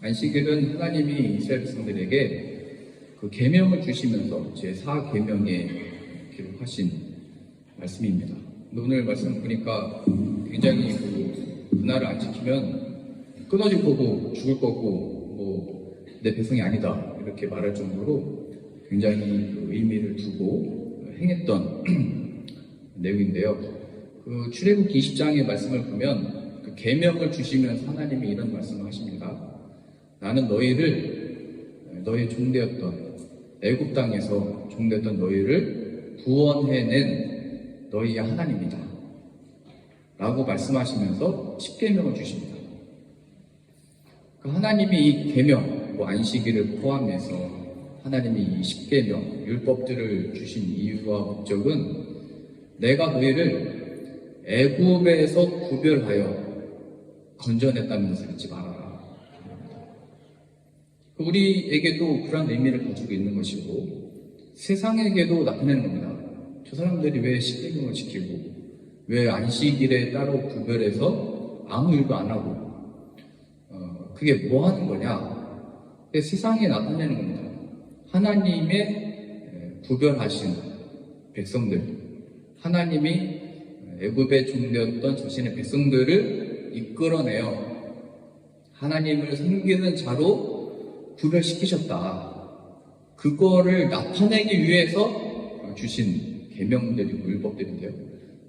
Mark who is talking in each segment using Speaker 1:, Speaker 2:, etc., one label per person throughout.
Speaker 1: 안식일은 하나님이 이스라엘 백성들에게 그 계명을 주시면서 제4계명에 기록하신 말씀입니다. 오늘 말씀 보니까 굉장히 그날을 안 지키면 끊어질 거고 죽을 거고 내 백성이 아니다 이렇게 말할 정도로 굉장히 의미를 두고 행했던 내용인데요. 출애굽기 20장의 말씀을 보면 그 계명을 주시면서 하나님이 이런 말씀을 하십니다. 나는 너의 종되었던 애굽 땅에서 종되었던 너희를 구원해낸 너희의 하나님이다 라고 말씀하시면서 10계명을 주십니다. 하나님이 이 계명, 안식일을 포함해서 하나님이 이 10계명, 율법들을 주신 이유와 목적은 내가 너희를 애굽에서 구별하여 건져냈다는 것을 잊지 말아라. 우리에게도 그런 의미를 가지고 있는 것이고 세상에게도 나타내는 겁니다. 저 사람들이 왜 10계명을 지키고 왜 안식일에 따로 구별해서 아무 일도 안 하고 그게 뭐 하는 거냐? 세상에 나타내는 겁니다. 하나님의 구별하신 백성들, 하나님이 애굽에 종되었던 자신의 백성들을 이끌어내어 하나님을 섬기는 자로 구별시키셨다. 그거를 나타내기 위해서 주신 계명들이고 율법들인데요.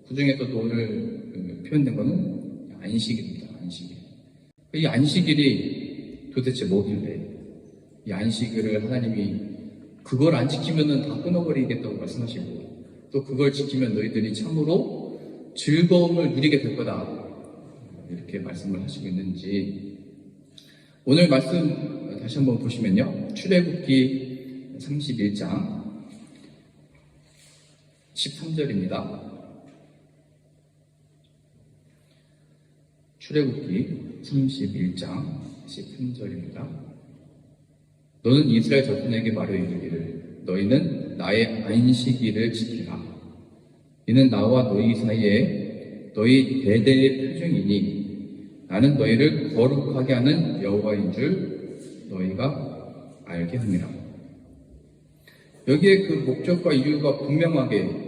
Speaker 1: 그 중에서도 오늘 표현된 것은 안식일입니다. 안식일. 이 안식일이 도대체 뭐길래 이 안식일을 하나님이 그걸 안 지키면은 다 끊어버리겠다고 말씀하시고 또 그걸 지키면 너희들이 참으로 즐거움을 누리게 될 거다 이렇게 말씀을 하시고 있는지 오늘 말씀 다시 한번 보시면요. 출애굽기 31장 13절입니다. 출애굽기 31장 13절입니다. 너는 이스라엘 자손에게 말하여 이르기를 너희는 나의 안식일을 지키라. 이는 나와 너희 사이에 너희 대대의 표징이니 나는 너희를 거룩하게 하는 여호와인 줄 너희가 알게 함이라. 여기에 그 목적과 이유가 분명하게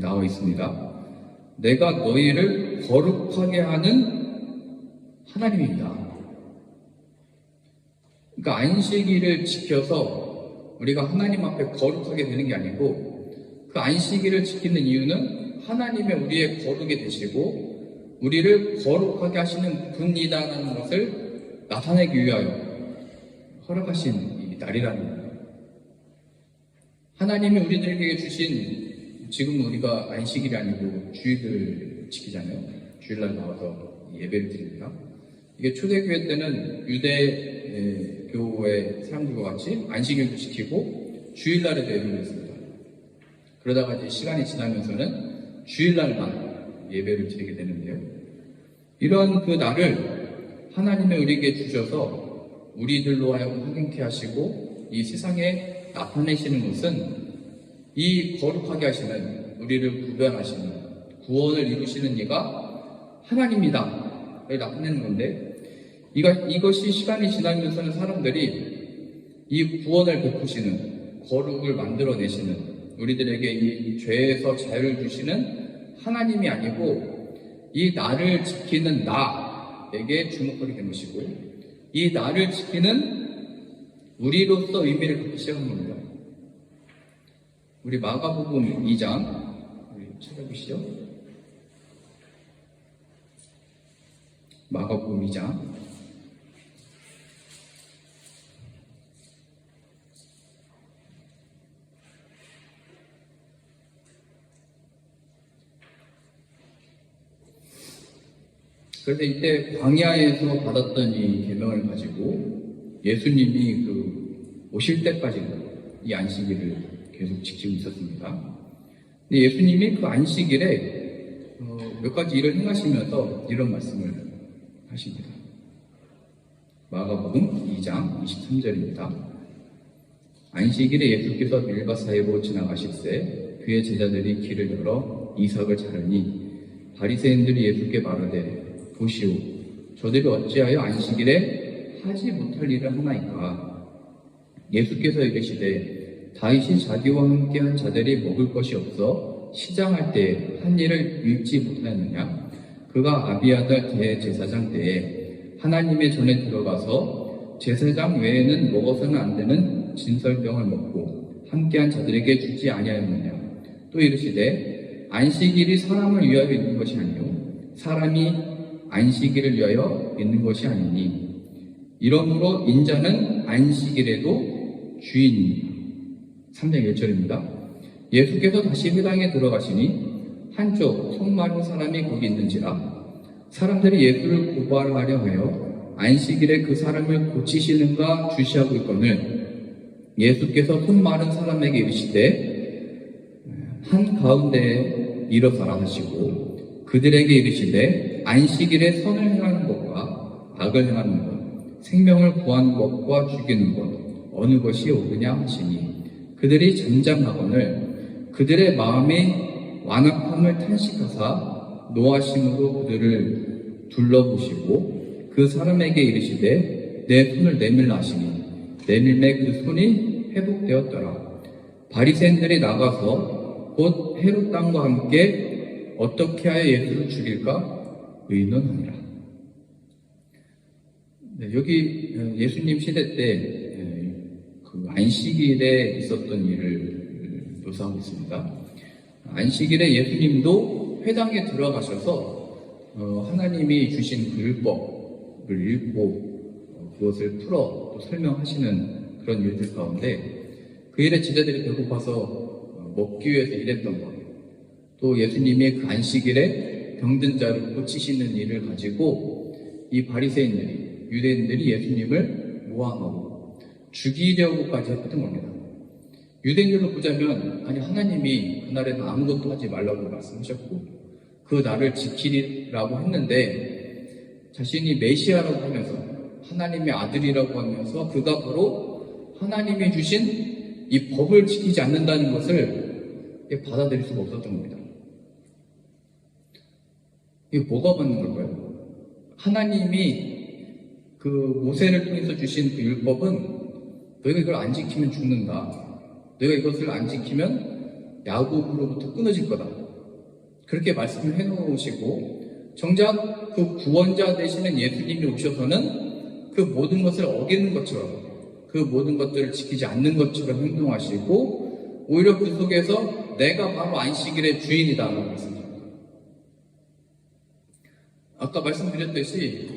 Speaker 1: 나와 있습니다. 내가 너희를 거룩하게 하는 하나님입니다. 그러니까 안식일을 지켜서 우리가 하나님 앞에 거룩하게 되는 게 아니고 그 안식일을 지키는 이유는 하나님의 우리의 거룩이 되시고 우리를 거룩하게 하시는 분이다라는 것을 나타내기 위하여 허락하신 이 날이라는 거예요. 하나님이 우리들에게 주신 지금 우리가 안식일이 아니고 주일을 지키잖아요. 주일날 나와서 예배를 드립니다. 이게 초대교회 때는 유대교회 사람들과 같이 안식일도 지키고 주일날에도 예배를 했습니다. 그러다가 이제 시간이 지나면서는 주일날만 예배를 드리게 되는데요. 이런 그 날을 하나님이 우리에게 주셔서 우리들로 하여금 확인케 하시고 이 세상에 나타내시는 것은 이 거룩하게 하시는 우리를 구별하시는 구원을 이루시는 이가 하나님이다 나타내는 건데 이것이 시간이 지나면서는 사람들이 이 구원을 베푸시는 거룩을 만들어내시는 우리들에게 이 죄에서 자유를 주시는 하나님이 아니고 이 나를 지키는 나에게 주목하게 된 것이고 이 나를 지키는 우리로서 의미를 갖기 시작한 겁니다. 우리 마가복음 2장 우리 찾아보시죠. 마가복음 2장 그래서 이때 광야에서 받았던 이 계명을 가지고 예수님이 오실 때까지 이 안식일을 계속 지키고 있었습니다. 근데 예수님이 그 안식일에 몇 가지 일을 행하시면서 이런 말씀을 하십니다. 마가복음 2장 23절입니다. 안식일에 예수께서 밀밭 사이로 지나가실새 그의 제자들이 길을 열어 이삭을 자르니 바리새인들이 예수께 말하되 보시오 저들이 어찌하여 안식일에 하지 못할 일을 하나이까? 예수께서 이르시되 다윗이 자기와 함께한 자들이 먹을 것이 없어 시장할 때 한 일을 읽지 못하였느냐? 그가 아비아달 대제사장 때에 하나님의 전에 들어가서 제사장 외에는 먹어서는 안 되는 진설병을 먹고 함께한 자들에게 주지 아니하였느냐? 또 이르시되 안식일이 사람을 위하여 있는 것이 아니요 사람이 안식일을 위하여 있는 것이 아니니 이러므로 인자는 안식일에도 주인이니라. 3장 1절입니다. 예수께서 다시 회당에 들어가시니 한쪽 손 마른 사람이 거기 있는지라 사람들이 예수를 고발하려 하여 안식일에 그 사람을 고치시는가 주시하고 있거늘 예수께서 손 마른 사람에게 이르시되 한 가운데에 일어서라 하시고 그들에게 이르시되 안식일에 선을 행하는 것과 악을 행하는 것 생명을 구하는 것과 죽이는 것 어느 것이 옳으냐 하시니 그들이 잠잠하거늘 그들의 마음에 완악함을 탄식하사 노하심으로 그들을 둘러보시고 그 사람에게 이르시되 내 손을 내밀라 하시니 내밀매 그 손이 회복되었더라. 바리새인들이 나가서 곧 헤롯 땅과 함께 어떻게 하여 예수를 죽일까 의논하니라. 네, 여기 예수님 시대 때 그 안식일에 있었던 일을 묘사하고 있습니다. 안식일에 예수님도 회당에 들어가셔서 하나님이 주신 그 율법을 읽고 그것을 풀어 또 설명하시는 그런 일들 가운데 그 일에 제자들이 배고파서 먹기 위해서 일했던 것, 또 예수님이 그 안식일에 병든 자를 고치시는 일을 가지고 이 바리새인들이 유대인들이 예수님을 모함하고 죽이려고까지 했던 겁니다. 유대인들로 보자면 아니 하나님이 그날에는 아무것도 하지 말라고 말씀하셨고 그 날을 지키라고 했는데 자신이 메시아라고 하면서 하나님의 아들이라고 하면서 그가 바로 하나님이 주신 이 법을 지키지 않는다는 것을 받아들일 수가 없었던 겁니다. 이게 뭐가 맞는 걸까요? 하나님이 그 모세를 통해서 주신 그 율법은 너희가 이걸 안 지키면 죽는다. 너희가 이것을 안 지키면 야곱으로부터 끊어질 거다. 그렇게 말씀을 해놓으시고 정작 그 구원자 되시는 예수님이 오셔서는 그 모든 것을 어기는 것처럼 그 모든 것들을 지키지 않는 것처럼 행동하시고 오히려 그 속에서 내가 바로 안식일의 주인이다라고 말씀드립니다. 아까 말씀드렸듯이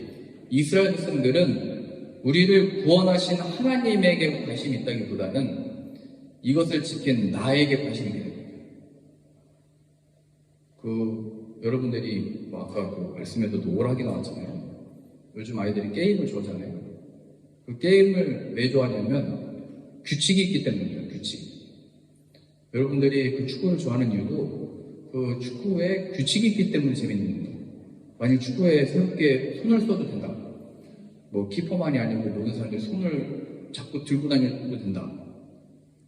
Speaker 1: 이스라엘 백성들은 우리를 구원하신 하나님에게 관심이 있다기보다는 이것을 지킨 나에게 관심이 있습니다. 여러분들이 아까 그 말씀에서도 오락이 나왔잖아요. 요즘 아이들이 게임을 좋아하잖아요. 그 게임을 왜 좋아하냐면 규칙이 있기 때문이에요. 규칙. 여러분들이 그 축구를 좋아하는 이유도 그 축구에 규칙이 있기 때문에 재밌는 거예요. 만약 축구에 새롭게 손을 써도 된다. 뭐 키퍼만이 아니고 모든 사람들이 손을 자꾸 들고 다녀도 된다.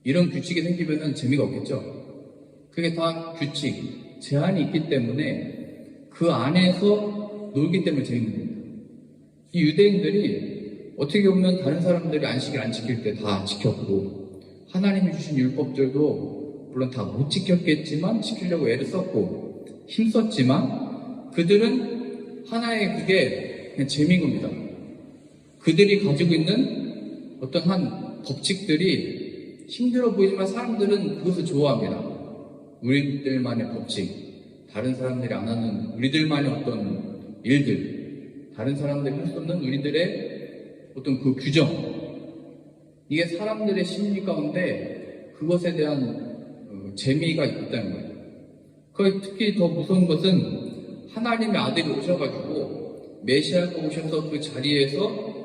Speaker 1: 이런 규칙이 생기면 재미가 없겠죠. 그게 다 규칙, 제한이 있기 때문에 그 안에서 놀기 때문에 재밌는 겁니다. 이 유대인들이 어떻게 보면 다른 사람들이 안식일 안 지킬 때 다 지켰고 하나님이 주신 율법들도 물론 다 못 지켰겠지만 지키려고 애를 썼고 힘썼지만 그들은 하나의 그게 그냥 재미인 겁니다. 그들이 가지고 있는 어떤 한 법칙들이 힘들어 보이지만 사람들은 그것을 좋아합니다. 우리들만의 법칙, 다른 사람들이 안 하는 우리들만의 어떤 일들, 다른 사람들이 할 수 없는 우리들의 어떤 그 규정, 이게 사람들의 심리 가운데 그것에 대한 재미가 있다는 거예요. 그 특히 더 무서운 것은 하나님의 아들이 오셔가지고 메시아가 오셔서 그 자리에서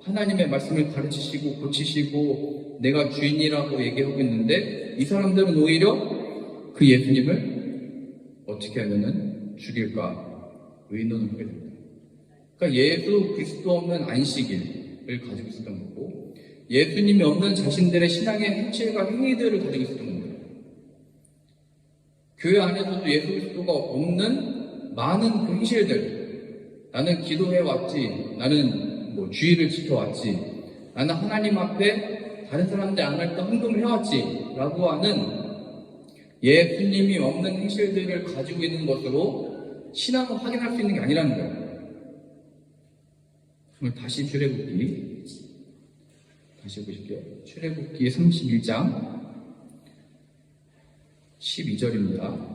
Speaker 1: 하나님의 말씀을 가르치시고 고치시고 내가 주인이라고 얘기하고 있는데 이 사람들은 오히려 그 예수님을 어떻게 하면은 죽일까 의논을 하게 됩니다. 그러니까 예수 그리스도 없는 안식일을 가지고 있었던 거고 예수님이 없는 자신들의 신앙의 행실과 행위들을 가지고 있었던 겁니다. 교회 안에서도 예수 그리스도가 없는 많은 그 행실들, 나는 기도해 왔지, 나는 뭐 주의를 지켜왔지. 나는 하나님 앞에 다른 사람들이 안 할 때 헌금을 해왔지. 라고 하는 예수님이 없는 행실들을 가지고 있는 것으로 신앙을 확인할 수 있는 게 아니라는 거예요. 오늘 다시 출애굽기 다시 보실게요. 출애굽기 31장 12절입니다.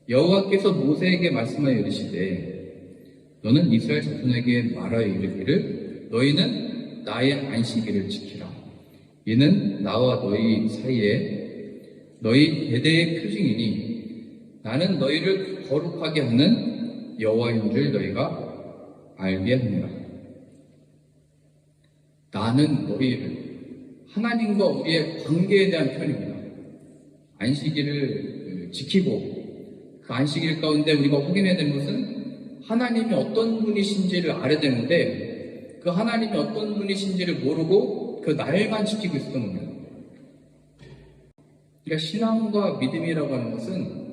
Speaker 1: 여호와께서 모세에게 말씀하여 이르시되 너는 이스라엘 자손에게 말하여 이르기를 너희는 나의 안식일을 지키라. 이는 나와 너희 사이에 너희 대대의 표징이니 나는 너희를 거룩하게 하는 여호와인 줄 너희가 알게 하니라. 나는 너희를, 하나님과 우리의 관계에 대한 표현입니다. 안식일을 지키고 그 안식일 가운데 우리가 확인해야 되는 것은 하나님이 어떤 분이신지를 알아야 되는데 그 하나님이 어떤 분이신지를 모르고 그 날만 지키고 있었던 겁니다. 그러니까 신앙과 믿음이라고 하는 것은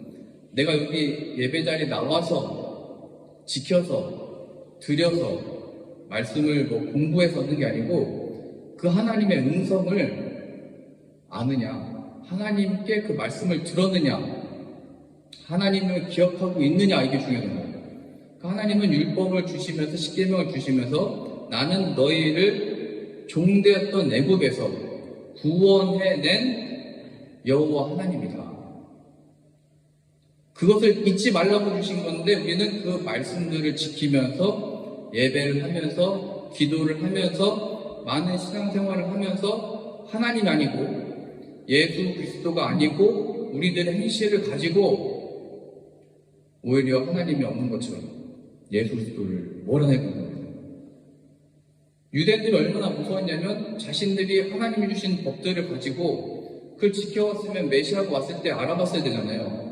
Speaker 1: 내가 여기 예배 자리에 나와서 지켜서 드려서 말씀을 공부해서 얻는 게 아니고 그 하나님의 음성을 아느냐, 하나님께 그 말씀을 들었느냐, 하나님을 기억하고 있느냐, 이게 중요한 거예요. 그 하나님은 율법을 주시면서 십계명을 주시면서 나는 너희를 종되었던 애굽에서 구원해낸 여호와 하나님이다. 그것을 잊지 말라고 주신 건데 우리는 그 말씀들을 지키면서 예배를 하면서 기도를 하면서 많은 신앙생활을 하면서 하나님이 아니고 예수 그리스도가 아니고 우리들의 행실을 가지고 오히려 하나님이 없는 것처럼 예수 그리스도를 몰아내고 있는 거예요. 유대인들이 얼마나 무서웠냐면 자신들이 하나님이 주신 법들을 가지고 그걸 지켜왔으면 메시아가 왔을 때 알아봤어야 되잖아요.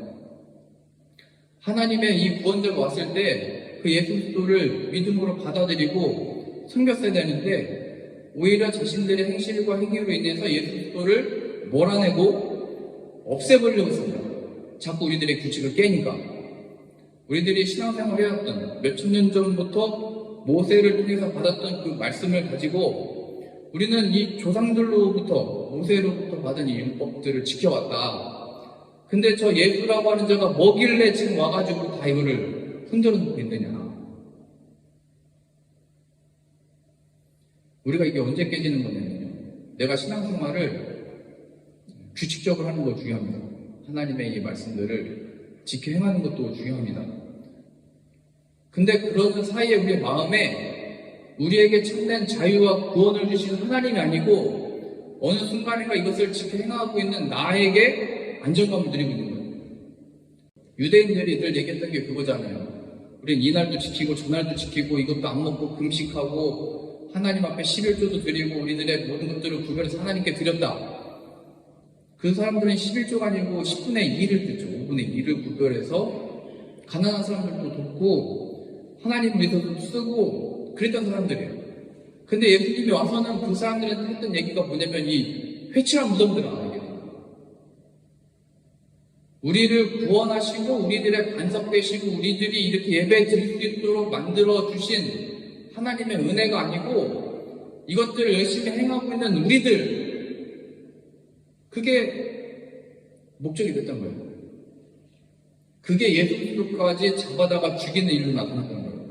Speaker 1: 하나님의 이 구원자가 왔을 때 그 예수 그리스도를 믿음으로 받아들이고 섬겼어야 되는데 오히려 자신들의 행실과 행위로 인해서 예수 그리스도를 몰아내고 없애버리려고 했습니다. 자꾸 우리들의 규칙을 깨니까. 우리들이 신앙생활을 해왔던 몇천 년 전부터 모세를 통해서 받았던 그 말씀을 가지고 우리는 이 조상들로부터 모세로부터 받은 이 율법들을 지켜왔다. 근데 저 예수라고 하는 자가 뭐길래 지금 와가지고 다 이거를 흔들어 놓고 있느냐. 우리가 이게 언제 깨지는 거냐면요. 내가 신앙생활을 규칙적으로 하는 거 중요합니다. 하나님의 이 말씀들을 지켜 행하는 것도 중요합니다. 근데 그러는 사이에 우리의 마음에 우리에게 참된 자유와 구원을 주시는 하나님이 아니고 어느 순간인가 이것을 지켜 행하고 있는 나에게 안정감을 누리고 있는 거예요. 유대인들이 늘 얘기했던 게 그거잖아요. 우린 이날도 지키고 저날도 지키고 이것도 안 먹고 금식하고 하나님 앞에 11조도 드리고 우리들의 모든 것들을 구별해서 하나님께 드렸다. 그 사람들은 11조가 아니고 10분의 2를 드죠. 5분의 2를 구별해서 가난한 사람들도 돕고 하나님 위해서도 쓰고 그랬던 사람들이에요. 근데 예수님이 와서는 그 사람들한테 했던 얘기가 뭐냐면 이 회칠한 무덤들 안 하게 돼요. 우리를 구원하시고 우리들의 반석 되시고 우리들이 이렇게 예배 드릴 수 있도록 만들어 주신 하나님의 은혜가 아니고 이것들을 열심히 행하고 있는 우리들, 그게 목적이 됐던 거예요. 그게 예수 그리스도까지 잡아다가 죽이는 일로 나타났던 거예요.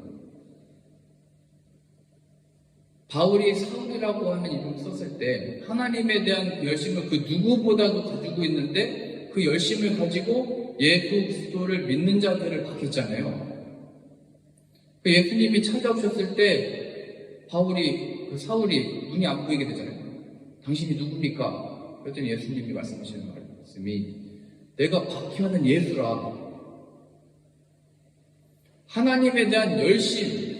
Speaker 1: 바울이 사울이라고 하는 이름을 썼을 때 하나님에 대한 열심을 그 누구보다도 가지고 있는데 그 열심을 가지고 예수 그리스도를 믿는 자들을 박혔잖아요. 예수님이 찾아오셨을 때 바울이, 사울이 눈이 안 보이게 되잖아요. 당신이 누굽니까? 그랬더니 예수님이 말씀하시는 말씀이 내가 박혀하는 예수라. 하나님에 대한 열심,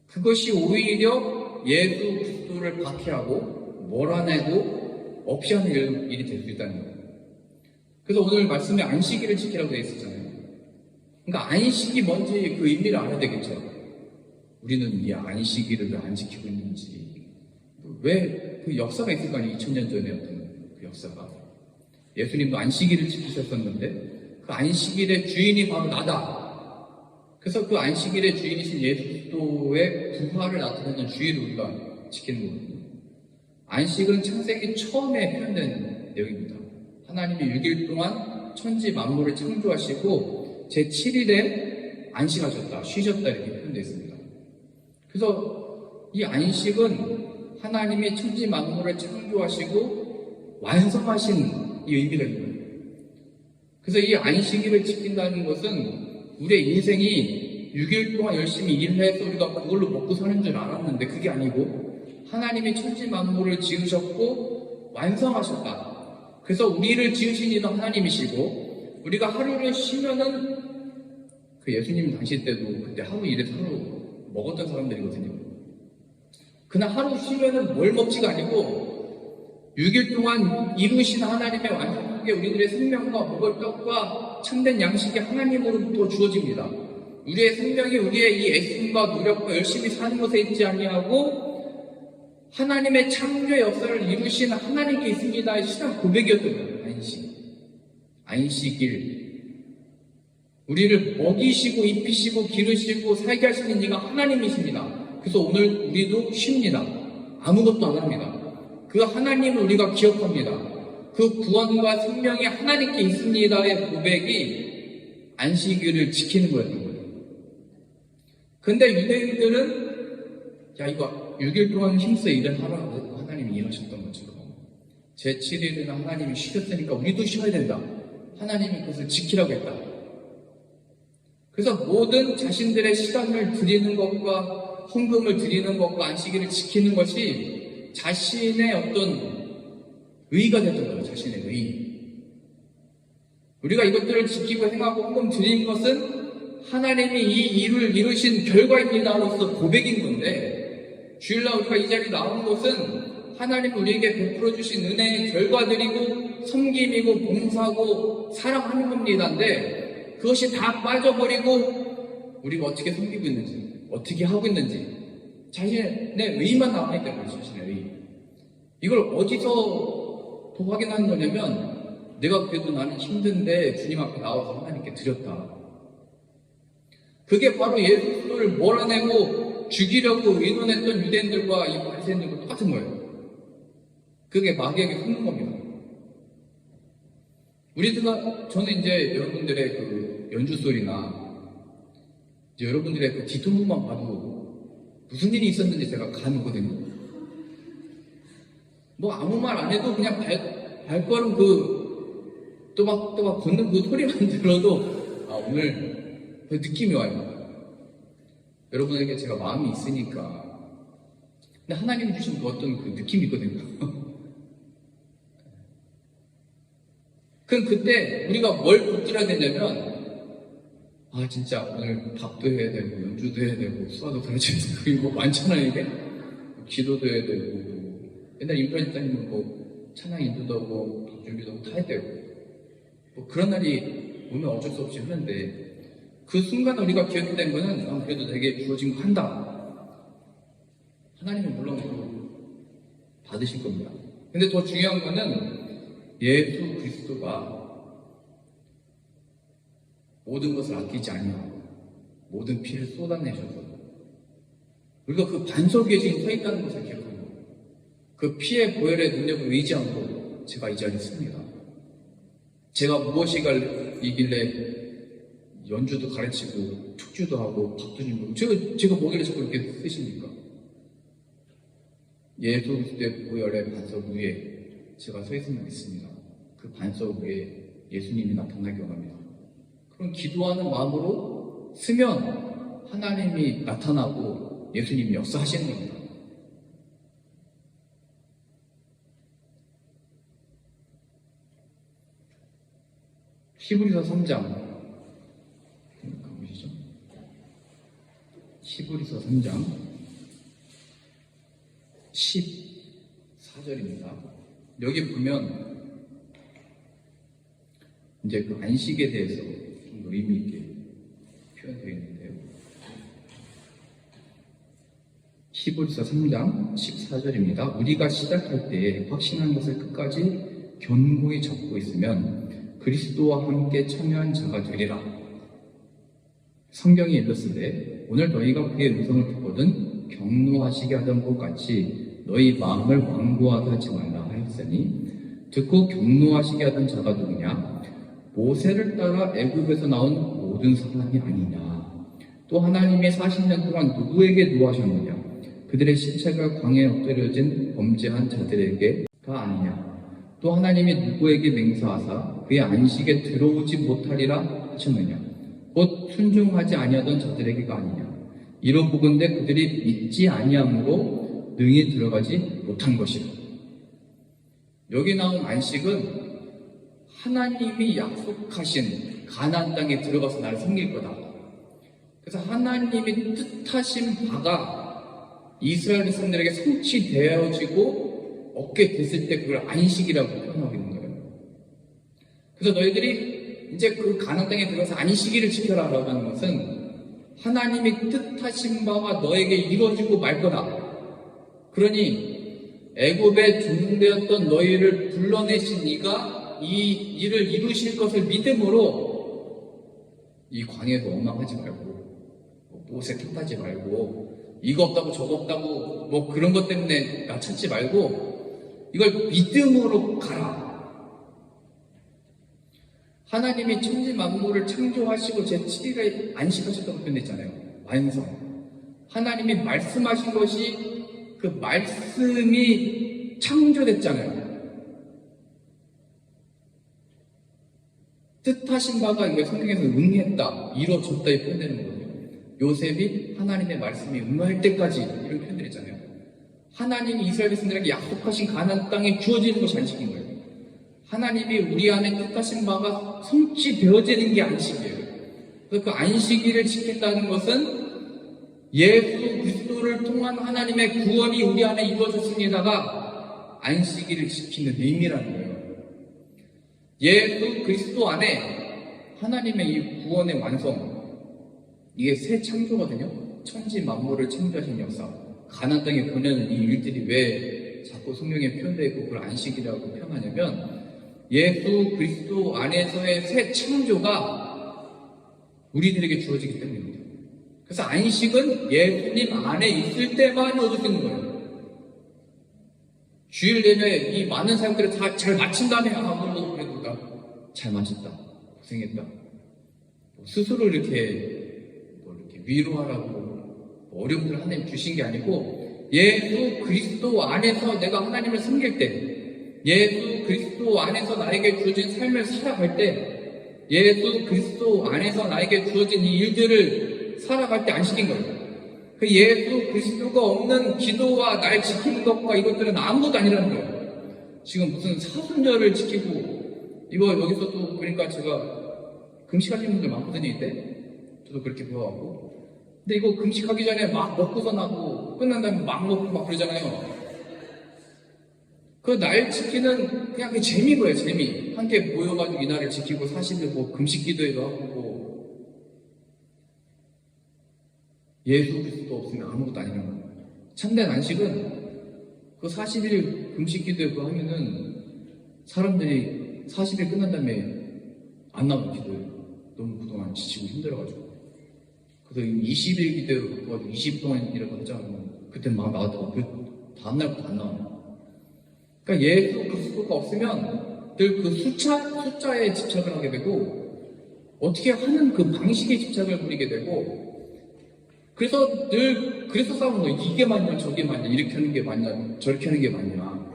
Speaker 1: 그것이 오히려 예수 그리스도를 박해하고 몰아내고 없이 하는 일이 될 수 있다는 거예요. 그래서 오늘 말씀에 안식일을 지키라고 되어 있었잖아요. 그러니까 안식이 뭔지 그 의미를 알아야 되겠죠. 우리는 이 안식일을 왜 안 지키고 있는지, 왜 그 역사가 있을 거 아니에요. 2000년 전에 어떤 그 역사가. 예수님도 안식일을 지키셨었는데 그 안식일의 주인이 바로 나다. 그래서 그 안식일의 주인이신 예수 그리스도의 부활을 나타내는 주일을 우리가 지키는 거거든요. 안식은 창세기 처음에 표현된 내용입니다. 하나님이 6일 동안 천지 만물을 창조하시고 제7일에 안식하셨다, 쉬셨다 이렇게 표현되어 있습니다. 그래서 이 안식은 하나님이 천지 만물을 창조하시고 완성하신 이 의미가 있는 거예요. 그래서 이 안식일을 지킨다는 것은 우리의 인생이 6일 동안 열심히 일해서 우리가 그걸로 먹고 사는 줄 알았는데 그게 아니고 하나님이 천지 만물을 지으셨고 완성하셨다. 그래서 우리를 지으신 이도 하나님이시고 우리가 하루를 쉬면은 그 예수님 당시 때도 그때 하루 일해서 하루 먹었던 사람들이거든요. 그날 하루 쉬면은 뭘 먹지가 아니고 6일 동안 이루신 하나님의 완성하게 우리들의 생명과 먹을 떡과 참된 양식이 하나님으로부터 주어집니다. 우리의 생명이 우리의 이 애씀과 노력과 열심히 사는 것에 있지 아니하고 하나님의 창조의 역사를 이루신 하나님께 있습니다의 신앙 고백이었던 거예요. 안식일. 우리를 먹이시고 입히시고 기르시고 살게 하시는 이가 하나님이십니다. 그래서 오늘 우리도 쉽니다. 아무것도 안 합니다. 그 하나님을 우리가 기억합니다. 그 구원과 생명이 하나님께 있습니다의 고백이 안식일을 지키는 거예요. 근데 유대인들은 야 이거 6일 동안 힘써 일을 하라고 하나님이 일하셨던 것처럼 제7일은 하나님이 쉬셨으니까 우리도 쉬어야 된다. 하나님이 그것을 지키라고 했다. 그래서 모든 자신들의 시간을 드리는 것과 헌금을 드리는 것과 안식일을 지키는 것이 자신의 어떤 의의가 됐던 거예요. 자신의 의의. 우리가 이것들을 지키고 행하고 헌금 드리는 것은 하나님이 이 일을 이루신 결과입니다로서 고백인 건데 주일날 우리가 이 자리에 나온 것은 하나님이 우리에게 베풀어 주신 은혜의 결과들이고 섬김이고 봉사고 사랑하는 겁니다인데 그것이 다 빠져버리고 우리가 어떻게 섬기고 있는지 어떻게 하고 있는지 자신의 의의만 나오기 때문에 자신의 의의. 이걸 어디서 더 확인하는 거냐면 내가 그래도 나는 힘든데 주님 앞에 나와서 하나님께 드렸다. 그게 바로 예수 그리스도를 몰아내고 죽이려고 의논했던 유대인들과 이 바리새인들과 똑같은 거예요. 그게 마귀에게 속는 겁니다. 저는 이제 여러분들의 그 연주 소리나 이제 여러분들의 그 뒤통수만 봐도 무슨 일이 있었는지 제가 가늠거든요. 뭐 아무 말 안 해도 그냥 발걸음 그 또박또박 걷는 그 소리만 들어도 아 오늘 그 느낌이 와요. 여러분에게 제가 마음이 있으니까. 근데 하나님이 주신 그 어떤 그 느낌이 있거든요. 그럼 그때 우리가 뭘 붙들어야 되냐면 아 진짜 오늘 밥도 해야 되고 연주도 해야 되고 수화도 가르쳐야 되고 뭐 많잖아요 이게. 기도도 해야 되고 옛날 임프라집사님은 뭐 찬양 인도도 하고 밥 준비도 하고 다 해야 되고 뭐 그런 날이 오면 어쩔 수 없이 하는데 그 순간 우리가 기억이 된 거는 그래도 내게 주어진 거 한다. 하나님은 물론 받으실 겁니다. 근데 더 중요한 거는 예수 그리스도가 모든 것을 아끼지 아니하고 모든 피를 쏟아내셔서 우리가 그 반석 위에 지금 서 있다는 것을 기억합니다. 그 피의 보혈의 능력을 의지하고 제가 이 자리에 씁니다. 제가 무엇이길래 연주도 가르치고 축주도 하고 밥도 주고 제가 뭐길래 자꾸 이렇게 쓰십니까? 예수 그리스도의 보혈의 반석 위에 제가 서 있으면 믿습니다. 그 반석 위에 예수님이 나타나기 원합니다. 그럼 기도하는 마음으로 쓰면 하나님이 나타나고 예수님이 역사하시는 겁니다. 히브리서 3장 보시죠. 히브리서 3장 14절입니다. 여기 보면 이제 그 안식에 대해서 좀 의미 있게 표현되어 있는데요. 히브리서 3장 14절입니다. 우리가 시작할 때 확신한 것을 끝까지 견고히 잡고 있으면 그리스도와 함께 참여한 자가 되리라. 성경이 일렀으되 오늘 너희가 그의 음성을 듣거든 경노하시게 하던 것 같이 너희 마음을 완고하게 하지 말라 하였으니 듣고 경노하시게 하던 자가 누구냐? 모세를 따라 애굽에서 나온 모든 사람이 아니냐? 또 하나님이 40년 동안 누구에게 노하셨느냐? 그들의 신체가 광야에 엎드려진 범죄한 자들에게가 아니냐? 또 하나님이 누구에게 맹세하사 그의 안식에 들어오지 못하리라 하셨느냐? 곧 순종하지 아니하던 자들에게가 아니냐? 이로 보건대 그들이 믿지 아니함으로 능히 들어가지 못한 것이라. 여기 나온 안식은 하나님이 약속하신 가나안 땅에 들어가서 나를 섬길 거다. 그래서 하나님이 뜻하신 바가 이스라엘 백성들에게 성취되어지고 얻게 됐을 때 그걸 안식이라고 표현하고 있는 거예요. 그래서 너희들이 이제 그 가나안 땅에 들어가서 안식일을 지켜라라고 하는 것은 하나님이 뜻하신 바가 너에게 이루어지고 말 거다. 그러니 애굽의 종되었던 너희를 불러내신 이가 이 일을 이루실 것을 믿음으로 이 광야에서 원망하지 말고 모세 탓하지 말고 이거 없다고 저거 없다고 뭐 그런 것 때문에 나 찾지 말고 이걸 믿음으로 가라. 하나님이 천지 만물을 창조하시고 제7일에 안식하셨다고 표현했잖아요. 완성. 하나님이 말씀하신 것이 그 말씀이 창조됐잖아요. 뜻하신 바가 이거 성경에서 응했다, 이루어졌다 이 표현되는 거거든요. 요셉이 하나님의 말씀이 응할 때까지 이런 표현들 있잖아요. 하나님이 이스라엘 백성들에게 약속하신 가나안 땅에 주어지는 것이 안식인 거예요. 하나님이 우리 안에 뜻하신 바가 성취되어지는 게 안식이에요. 그래서 그 안식일을 지킨다는 것은 예수 그리스도를 통한 하나님의 구원이 우리 안에 이루어졌습니다가 안식일을 지키는 의미라는 거예요. 예수 그리스도 안에 하나님의 이 구원의 완성, 이게 새 창조거든요. 천지 만물을 창조하신 역사, 가나안 땅에 보내는 이 일들이 왜 자꾸 성경에 표현되어 있고 그걸 안식이라고 표현하냐면 예수 그리스도 안에서의 새 창조가 우리들에게 주어지기 때문입니다. 그래서 안식은 예수님 안에 있을 때만 얻을 수 있는 거예요. 주일 내내 이 많은 사람들을 다 잘 마친 다음에 아무도 그래도 나 잘 마쳤다, 고생했다, 스스로 이렇게 위로하라고 어려움을 하나님 주신 게 아니고 예수 그리스도 안에서 내가 하나님을 섬길 때, 예수 그리스도 안에서 나에게 주어진 삶을 살아갈 때, 예수 그리스도 안에서 나에게 주어진 이 일들을 살아갈 때 안식인 거예요. 그 예수 그리스도가 없는 기도와 날 지키는 것과 이것들은 아무것도 아니라는 거예요. 지금 무슨 사순절을 지키고 이거 여기서도 그러니까 제가 금식하시는 분들 많거든요. 이때 저도 그렇게 배워갖고, 근데 이거 금식하기 전에 막 먹고선 하고 끝난 다음에 막 먹고 막 그러잖아요. 그 날 지키는 그냥 그 재미 거예요. 재미. 함께 모여가지고 이날을 지키고 40일 뭐 금식 기도회도 하고 뭐. 예수 그리스도 없으면 아무것도 아니라는 거예요. 참된 안식은 그 40일 금식 기도회 그거 하면은 사람들이 40일 끝난 다음에 안 나오는 기도예요. 너무 그동안 지치고 힘들어가지고. 그래서 20일 기도회로 바꿔가지고 20일 동안 일을 하자면 그때 막 나왔다가 그 다음날부터 안 나와요. 그러니까 예수 그리스도가 없으면 늘 그 숫자에 집착을 하게 되고 어떻게 하는 그 방식에 집착을 부리게 되고, 그래서 늘 그래서 싸우는 거예요. 이게 맞냐 저게 맞냐, 이렇게 하는 게 맞냐 저렇게 하는 게 맞냐.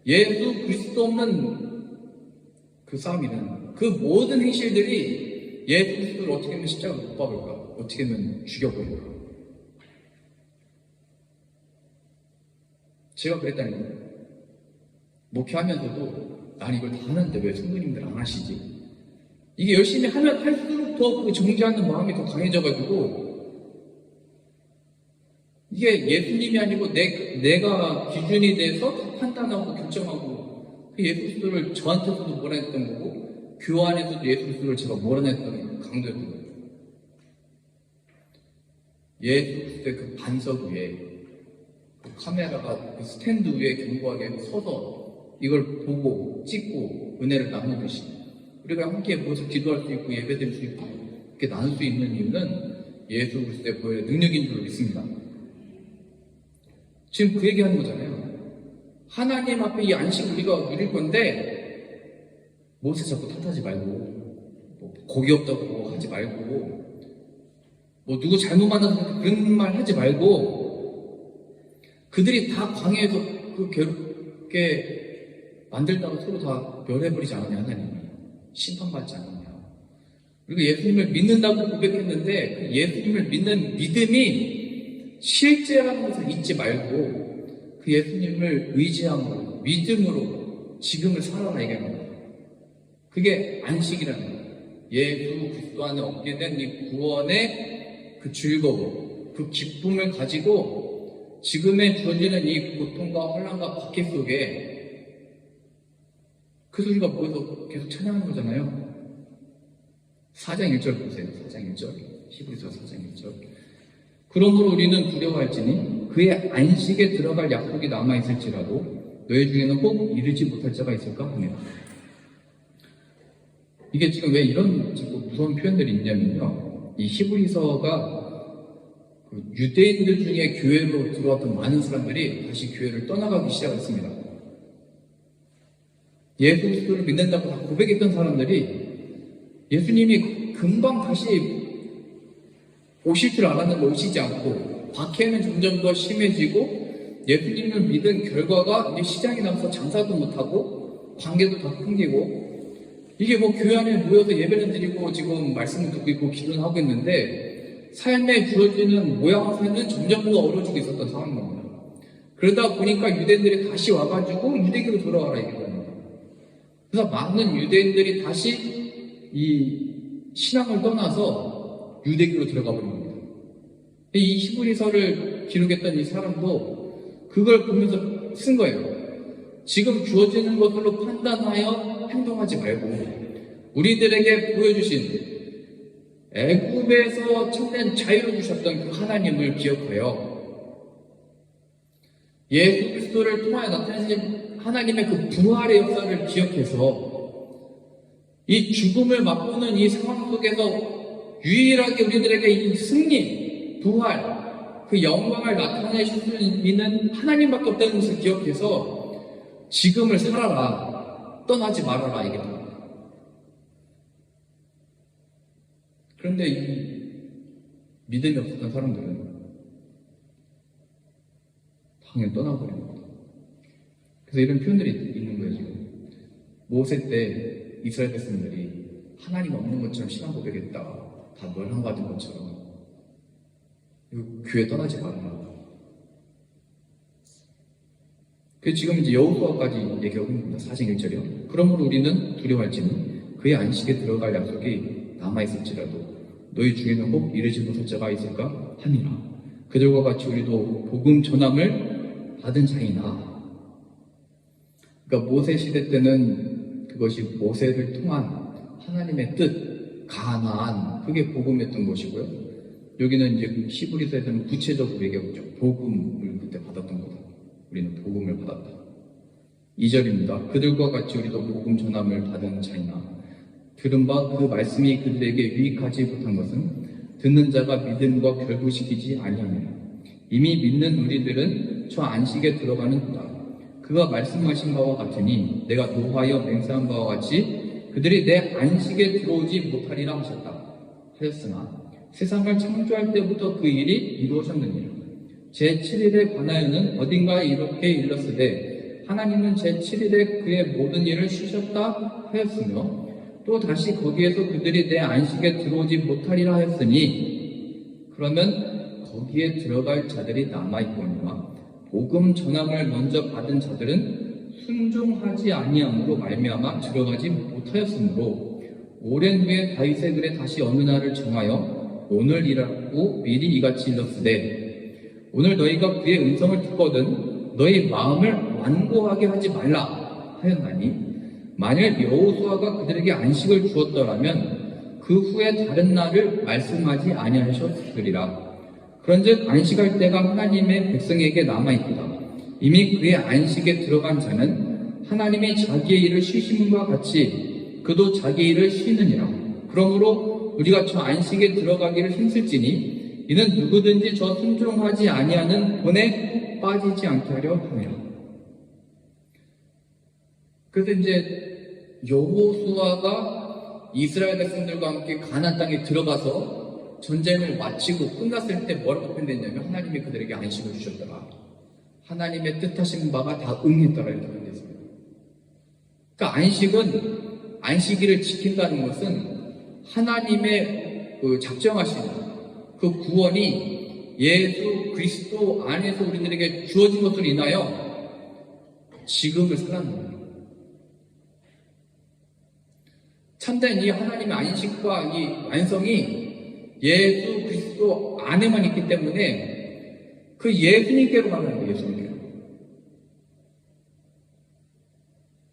Speaker 1: 예수 그리스도 없는 그 싸움이는 그 모든 행실들이 예수 그리스도를 어떻게 하면 십자가로 못 박을까, 어떻게 하면 죽여버릴까. 제가 그랬다는 거예요. 목회하면서도 난 이걸 다 하는데 왜 성도님들 안 하시지? 이게 열심히 하면 할수록 더 그 정죄하는 마음이 더 강해져가지고, 이게 예수님이 아니고 내가 기준이 돼서 판단하고 결정하고, 그 예수 그리스도를 저한테서도 몰아냈던 거고 교회 안에서도 예수 그리스도를 제가 몰아냈던 강도였던 거예요. 예수 그리스도의 그 반석 위에 그 카메라가 그 스탠드 위에 견고하게 서서 이걸 보고 찍고 은혜를 나누듯이 우리가 함께 모여서 기도할 수 있고 예배드릴 수 있고 이렇게 나눌 수 있는 이유는 예수 그리스도의 보혈의 능력인 줄 믿습니다. 지금 그 얘기하는 거잖아요. 하나님 앞에 이 안식 우리가 누릴 건데 모세 자꾸 탓하지 말고 뭐 고기 없다고 하지 말고 뭐 누구 잘못 만나서 그런 말 하지 말고 그들이 다 광야에서 그 괴롭게 만들다가 서로 다 멸해버리지 않았냐 하나님이 심판받지 않았냐. 그리고 예수님을 믿는다고 고백했는데 그 예수님을 믿는 믿음이 실제라는 것을 잊지 말고 그 예수님을 의지함으로 믿음으로 지금을 살아라 얘기하는 거예요. 그게 안식이라는 거예요. 예수 그리스도 안에 얻게 된 이 구원의 그 즐거움, 그 기쁨을 가지고 지금에 주어지는 이 고통과 혼란과 박해 속에 그 소리가 모여서 계속 찬양하는 거잖아요. 4장 1절 보세요. 4장 1절. 히브리서 4장 1절. 그러므로 우리는 두려워할지니 그의 안식에 들어갈 약속이 남아있을지라도 너희 중에는 꼭 이르지 못할 자가 있을까 합니다. 이게 지금 왜 이런 무서운 표현들이 있냐면요. 이 히브리서가 그 유대인들 중에 교회로 들어왔던 많은 사람들이 다시 교회를 떠나가기 시작했습니다. 예수 그리스도를 믿는다고 다 고백했던 사람들이 예수님이 금방 다시 오실 줄 알았는데 오시지 않고 박해는 점점 더 심해지고 예수님을 믿은 결과가 이제 시장에 나가서 장사도 못하고 관계도 다 끊기고 이게 뭐 교회 안에 모여서 예배를 드리고 지금 말씀을 듣고 있고 기도는 하고 있는데 삶에 주어지는 모양새는 점점 더 어려지고 있었던 상황입니다. 그러다 보니까 유대인들이 다시 와가지고 유대교로 돌아와라 얘기합니다. 그래서 많은 유대인들이 다시 이 신앙을 떠나서 유대교로 들어가 버린 겁니다. 이 히브리서를 기록했던 이 사람도 그걸 보면서 쓴 거예요. 지금 주어지는 것으로 판단하여 행동하지 말고 우리들에게 보여주신 애굽에서 참된 자유를 주셨던 그 하나님을 기억하여 예수 그리스도를 통하여 나타내신 하나님의 그 부활의 역사를 기억해서 이 죽음을 맛보는 이 상황 속에서 유일하게 우리들에게 이 승리, 부활, 그 영광을 나타내실 수 있는 하나님밖에 없다는 것을 기억해서 지금을 살아라, 떠나지 말아라 이게 됩니다. 그런데 이 믿음이 없었던 사람들은 당연히 떠나버린 겁니다. 그래서 이런 표현들이 있는 거예요 지금. 모세 때 이스라엘 백성들이 하나님 없는 것처럼 신앙 고백했다. 다 멸망받은 것처럼. 교회 떠나지 말라. 그래서 지금 이제 여호수아까지 얘기하고 있습니다. 4장 1절이요. 그러므로 우리는 두려워할지니 그의 안식에 들어갈 약속이 남아있을지라도 너희 중에는 꼭 이르지 못할 자가 있을까 하니라. 그들과 같이 우리도 복음 전함을 받은 자이나. 그러니까 모세 시대 때는 그것이 모세를 통한 하나님의 뜻, 가나안, 그게 복음이었던 것이고요. 여기는 이제 히브리서에서는 구체적으로 얘기하고 있죠. 복음을 그때 받았던 거다. 우리는 복음을 받았다. 2절입니다. 그들과 같이 우리도 복음 전함을 받은 자이나 들은 바 그 말씀이 그들에게 유익하지 못한 것은 듣는 자가 믿음과 결부시키지 아니하느냐. 이미 믿는 우리들은 저 안식에 들어가는 도다. 그가 말씀하신 바와 같으니 내가 노하여 맹세한 바와 같이 그들이 내 안식에 들어오지 못하리라 하였으나 세상을 창조할 때부터 그 일이 이루어졌느니라. 제7일에 관하여는 어딘가에 이렇게 일렀으되 하나님은 제7일에 그의 모든 일을 쉬셨다 하였으며 또 다시 거기에서 그들이 내 안식에 들어오지 못하리라 하였으니 그러면 거기에 들어갈 자들이 남아있거니와 복음 전함을 먼저 받은 자들은 순종하지 아니함으로 말미암아 들어가지 못하였으므로 오랜 후에 다윗의 글에 다시 어느 날을 정하여 오늘이라고 미리 이같이 일렀으되 오늘 너희가 그의 음성을 듣거든 너희 마음을 완고하게 하지 말라 하였나니 만일 여호수아가 그들에게 안식을 주었더라면 그 후에 다른 날을 말씀하지 아니하셨으리라. 그런즉 안식할 때가 하나님의 백성에게 남아있다. 이미 그의 안식에 들어간 자는 하나님이 자기의 일을 쉬심과 같이 그도 자기 일을 쉬느니라. 그러므로 우리가 저 안식에 들어가기를 힘쓸지니 이는 누구든지 저 순종하지 아니하는 본에 빠지지 않게 하려 함이라. 그래서 이제 여호수아가 이스라엘 백성들과 함께 가나안 땅에 들어가서 전쟁을 마치고 끝났을 때 뭐라고 표현됐냐면 하나님이 그들에게 안식을 주셨더라. 하나님의 뜻하신 바가 다 응했더라 이렇게 표현됐습니다. 그러니까 안식일을 지킨다는 것은 하나님의 그 작정하신 그 구원이 예수 그리스도 안에서 우리들에게 주어진 것으로 인하여 지금을 살아가는 겁니다. 참된 이 하나님의 안식과 이 완성이 예수 그리스도 안에만 있기 때문에 그 예수님께로 가는 거예요. 예수님께로.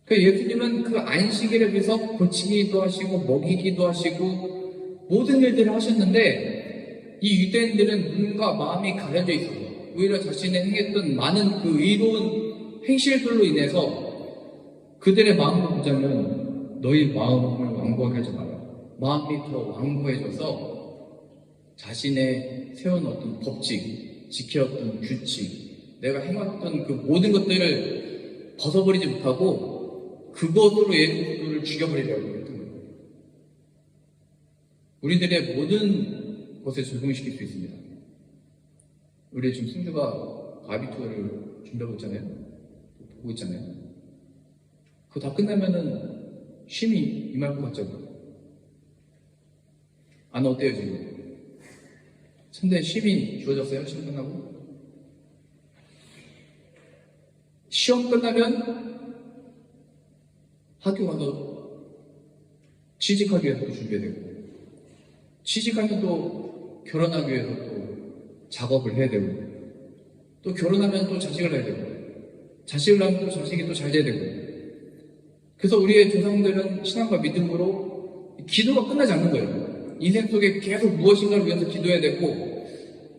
Speaker 1: 그 예수님은 그 안식일에 비해서 고치기도 하시고 먹이기도 하시고 모든 일들을 하셨는데 이 유대인들은 눈과 마음이 가려져 있어서 오히려 자신이 행했던 많은 그 의로운 행실들로 인해서 그들의 마음을 보자면 너희 마음을 완고하게 하지 마라. 마음이 더 완고해져서 자신의 세워놓던 법칙, 지켜왔던 규칙, 내가 행했던 그 모든 것들을 벗어버리지 못하고 그것으로 예수 그리스도를 죽여버리려고 했던 거예요. 우리들의 모든 것에 적용시킬 수 있습니다. 우리 지금 승주가 가비 투어를 준비하고 있잖아요. 보고 있잖아요. 그거 다 끝나면은 쉼이 임할 것 같죠? 안 어때요 지금? 근데 쉼이 주어졌어요? 시험 끝나고? 시험 끝나면 학교 가서 취직하기 위해서 또 준비해야 되고 취직하면 또 결혼하기 위해서 또 작업을 해야 되고 또 결혼하면 또 자식을 해야 되고 자식을 낳으면 또 자식이 또 잘 돼야 되고 그래서 우리의 조상들은 신앙과 믿음으로 기도가 끝나지 않는 거예요. 인생 속에 계속 무엇인가를 위해서 기도해야 되고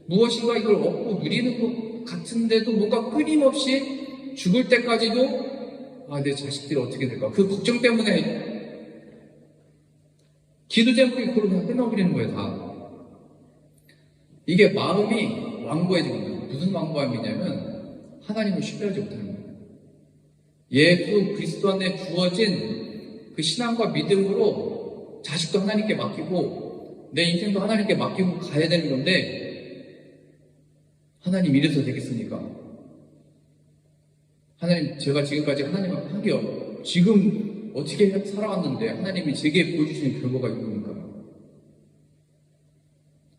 Speaker 1: 무엇인가 이걸 얻고 누리는 것 같은데도 뭔가 끊임없이 죽을 때까지도 내 자식들이 어떻게 될까? 그 걱정 때문에 기도 제목이 그걸로 그냥 끝나버리는 거예요, 다. 이게 마음이 완고해집니다. 무슨 완고함이냐면 하나님을 신뢰하지 못하는 거예요. 예수 그리스도 안에 주어진 그 신앙과 믿음으로 자식도 하나님께 맡기고 내 인생도 하나님께 맡기고 가야 되는 건데 하나님 이래서 되겠습니까? 하나님 제가 지금까지 하나님 앞에 하기요 지금 어떻게 살아왔는데 하나님이 제게 보여주시는 결과가 이겁니까?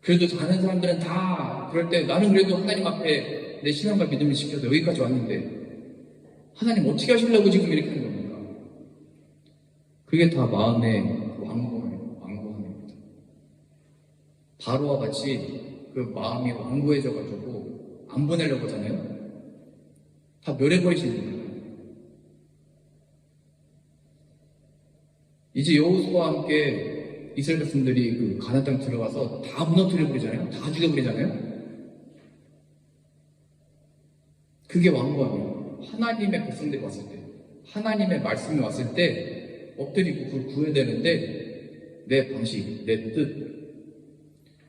Speaker 1: 그래도 다른 사람들은 다 그럴 때 나는 그래도 하나님 앞에 내 신앙과 믿음을 지켜서 여기까지 왔는데 하나님 어떻게 하시려고 지금 이렇게 하는 겁니까? 그게 다 마음의 완고함입니다. 바로와 같이 그 마음이 완고해져가지고 안 보내려고 하잖아요. 다 멸해버리시는 거예요. 이제 여호수아와 함께 이스라엘 백성들이 그 가나안 땅 들어가서 다 무너뜨려버리잖아요. 다 죽여버리잖아요. 그게 완고함이에요. 하나님의 백성들이 왔을 때, 하나님의 말씀이 왔을 때 엎드리고 그걸 구해야 되는데 내 방식, 내 뜻.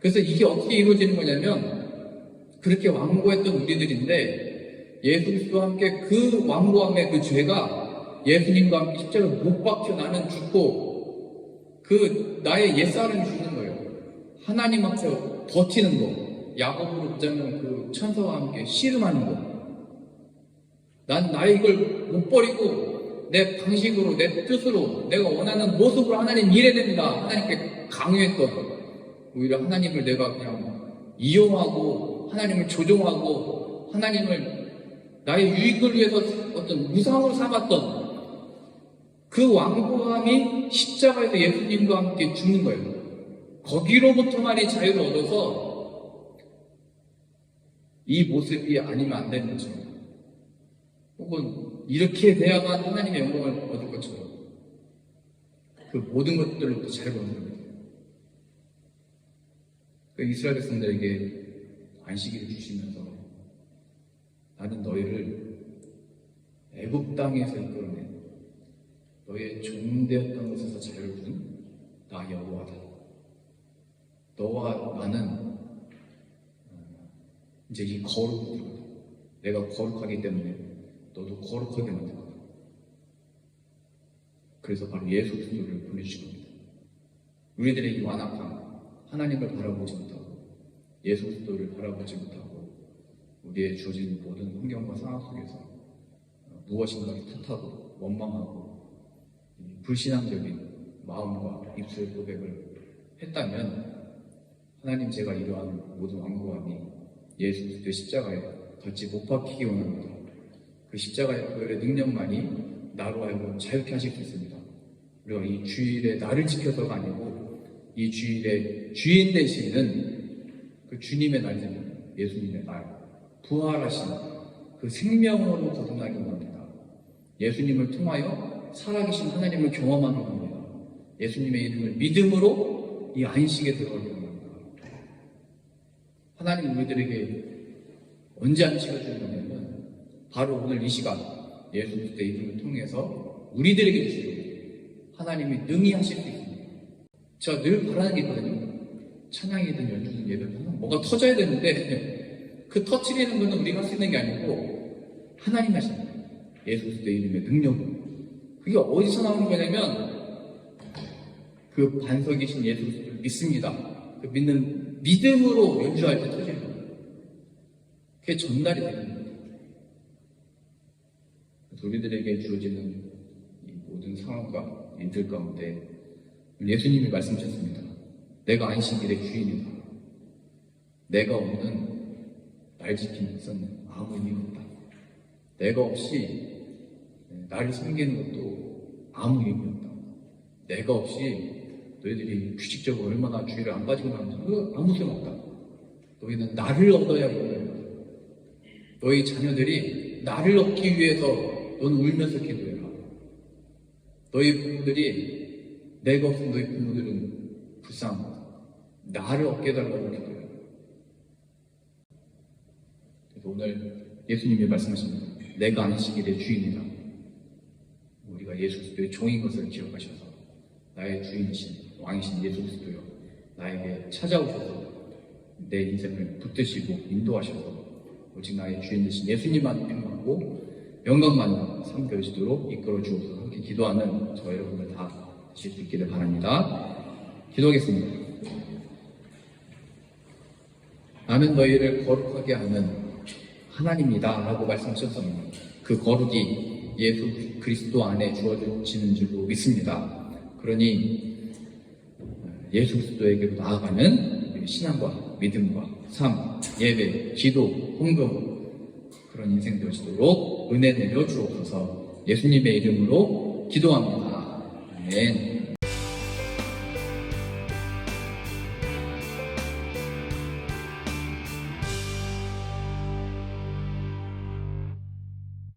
Speaker 1: 그래서 이게 어떻게 이루어지는 거냐면 그렇게 완고했던 우리들인데 예수 그리스도와 함께 그 완고함의 그 죄가 예수님과 함께 십자가에 못 박혀 나는 죽고 그 나의 옛사람이 죽는 거예요. 하나님 앞에 버티는 거. 야곱으로 보자면 그 천사와 함께 씨름하는 거. 난 나의 이걸 못 버리고 내 방식으로 내 뜻으로 내가 원하는 모습으로 하나님 일해야 된다. 하나님께 강요했던 오히려 하나님을 내가 그냥 이용하고 하나님을 조종하고 하나님을 나의 유익을 위해서 어떤 무상으로 삼았던 그 완고함이 십자가에서 예수님과 함께 죽는 거예요. 거기로부터만이 자유를 얻어서 이 모습이 아니면 안 되는 거죠. 혹은 이렇게 돼야만 하나님의 영광을 얻을 것처럼 그 모든 것들로부터 자유를 얻는 겁니다. 그 이스라엘 백성들에게 안식일을 주시면서 나는 너희를 애굽 땅에서 이끌어내 너의 종되었던 것에서 자유를 준 나 여호와다. 너와 나는 이제 이 거룩이 들어가요. 내가 거룩하기 때문에 너도 거룩하게 만들 거다. 그래서 바로 예수 그리스도를 보내주신 겁니다. 우리들의 이 완악함, 하나님을 바라보지 못하고 예수 그리스도를 바라보지 못하고 우리의 주어진 모든 환경과 상황 속에서 무엇인가를 탓하고 원망하고 불신앙적인 마음과 입술 고백을 했다면 하나님, 제가 이러한 모든 완고함이 예수 그리스도의 십자가에 같이 못 박히기 원합니다. 그 십자가의 보혈의 능력만이 나로 하여금 자유케 하실 수 있습니다. 우리가 이 주일에 나를 지켜서가 아니고 이 주일에 주인 되시는 그 주님의 날입니다. 예수님의 날, 부활하신 그 생명으로 거듭나기 원합니다. 예수님을 통하여 살아계신 하나님을 경험하는 겁니다. 예수님의 이름을 믿음으로 이 안식에 들어가기 원합니다. 하나님 우리들에게 언제 안식을 주냐면 바로 오늘 이 시간 예수 그리스도의 이름을 통해서 우리들에게 주시고 하나님이 능히 하실 수 있습니다. 제가 늘 바라는 게 있거든요. 찬양이든 연주든 예배든 뭐가 터져야 되는데 그 터트리는 것은 우리가 할 수 있는 게 아니고 하나님이 하시는 거예요. 예수 그리스도의 이름의 능력으로. 그게 어디서 나오는 거냐면 그 반석이신 예수 그리스도를 믿습니다. 그 믿는 믿음으로 연주할 때 터지는 거예요. 그게 전달이 되는 거예요. 그래서 우리들에게 주어지는 이 모든 상황과 일들 가운데 예수님이 말씀하셨습니다. 내가 안식일의 주인이다. 내가 없는 날 지키는 것은 아무 의미가 없다. 내가 없이 나를 섬기는 것도 아무 의미가 없다. 내가 없이 너희들이 규칙적으로 얼마나 주의를 안 가지고 나는지 아무 소용없다. 너희는 나를 얻어야 한다. 너희 자녀들이 나를 얻기 위해서 너는 울면서 기도해라. 너희 부모들이 내가 없으면 너희 부모들은 불쌍하다. 나를 얻게 해달라고 기도해라. 그래서 오늘 예수님이 말씀하십니다. 내가 안식일의 주인이다. 우리가 예수 그리스도의 종인 것을 기억하셔서 나의 주인이신 왕이신 예수 그리스도여, 나에게 찾아오셔서 내 인생을 붙드시고 인도하셔서 오직 나의 주인 되신 예수님만 평안하고 영광만 삼겨주시도록 이끌어 주옵소서. 함께 기도하는 저 여러분들 다 되실 수 있기를 바랍니다. 기도하겠습니다. 나는 너희를 거룩하게 하는 하나님이다 라고 말씀하셨습니다. 그 거룩이 예수 그리스도 안에 주어지는 줄로 믿습니다. 그러니 예수 그리스도에게로 나아가는 신앙과 믿음과 삶, 예배, 기도, 헌금 그런 인생 되시도록 은혜 내려 주옵소서. 예수님의 이름으로 기도합니다. 아멘.